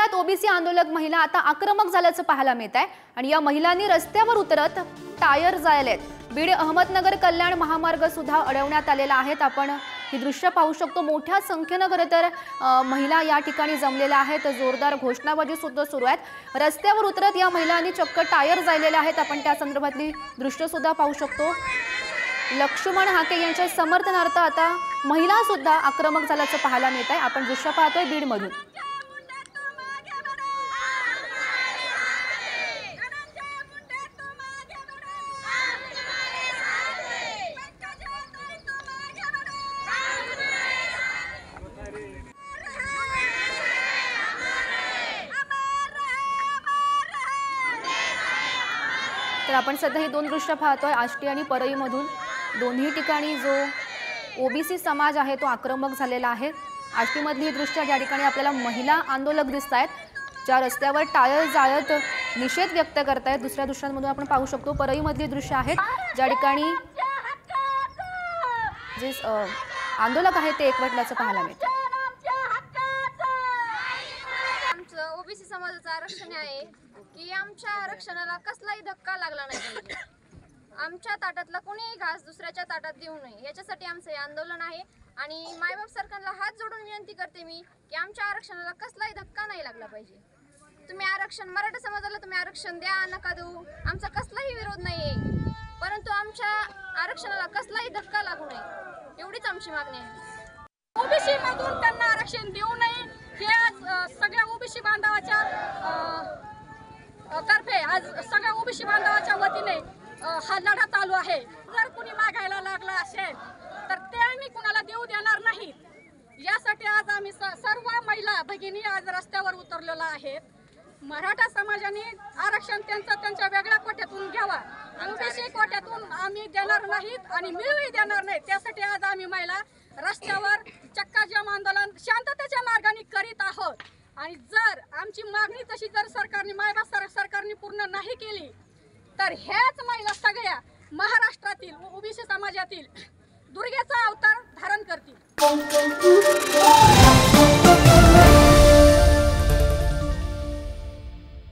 राज्यात ओबीसी आंदोलक महिला आता आक्रमक झाल्याचं पाहायला मिळत आहे आणि या महिलांनी रस्त्यावर उतरत टायर जाळलेत। बीड अहमदनगर कल्याण महामार्ग सुद्धा अडवण्यात आलेला आहे। आपण ही दृश्य पाहू शकतो। मोठ्या संख्येने खरं तर महिला या ठिकाणी जमलेल्या आहेत। जोरदार घोषणाबाजी सुद्धा सुरू आहेत। रस्त्यावर उतरत या महिलांनी चक्क टायर जाळलेले आहेत। आपण त्या संदर्भातली दृश्य सुद्धा पाहू शकतो। लक्ष्मण हाके यांच्या समर्थनार्थ आता महिला सुद्धा आक्रमक झाल्याचं पाहायला मिळत आहे। आपण दृश्य पाहतोय बीड मधून। तर आपण सध्या ही दोन दृश्य पाहतोय आष्टी आणि परळी मधून। दोन्ही ठिकाणी जो ओबीसी समाज आहे तो आक्रमक झालेला आहे। आष्टी मधली ही दृश्य ज्या ठिकाणी आपल्याला महिला आंदोलक दिसतायत, ज्या रस्त्यावर टायर जाळत निषेध व्यक्त करतायत। दुसऱ्या दृश्यांमधून आपण पाहू शकतो परळी मधली दृश्य आहेत, ज्या ठिकाणी जे आंदोलक आहेत ते एकवटल्याचं पाहायला मिळतं। आमचं ओबीसी समाजाचं आरक्षण आहे की आमच्या आरक्षणाला कसलाही धक्का लागला नाही पाहिजे। आमच्या ताटातला कोणीही घास दुसऱ्याच्या ताटात देऊ नये, याच्यासाठी आमचं हे आंदोलन आहे। आणि मायबाप सरकारला हात जोडून विनंती करते मी की आमच्या आरक्षणाला कसलाही धक्का नाही लागला पाहिजे। तुम्ही आरक्षण मराठा समाजाला तुम्ही आरक्षण द्या नका देऊ, आमचा कसलाही विरोध नाहीये, परंतु आमच्या आरक्षणाला कसलाही धक्का लागू नये एवढीच आमची मागणी आहे। ओबीसी मधून त्यांना आरक्षण देऊ नये हे आज सगळ्या ओबीसी बांधवाच्या तर्फे आज सगळ्या ओबीसी बांधवाच्या वतीने हा लढा चालू आहे। जर कुणी मागायला लागला असेल तर ते आम्ही कुणाला देऊ देणार नाही। यासाठी आज आम्ही सर्व महिला भगिनी आज रस्त्यावर उतरलेलो आहेत। मराठा समाजाने आरक्षण त्यांच्या वेगळ्या कोट्यातून घ्यावा, ओबीसी कोट्यातून आम्ही देणार नाहीत आणि मिळूही देणार नाही। त्यासाठी आज आम्ही महिला रस्त्यावर चक्काजाम आंदोलन शांततेच्या मार्गाने करीत आहोत। आणि जर आमची मागणी तशी जर सरकारने मायबाप सरकारने पूर्ण नाही केली तर ह्याच महिला सगळ्या महाराष्ट्रातील ओबीसी समाजातील दुर्गेचा अवतार धारण करतील।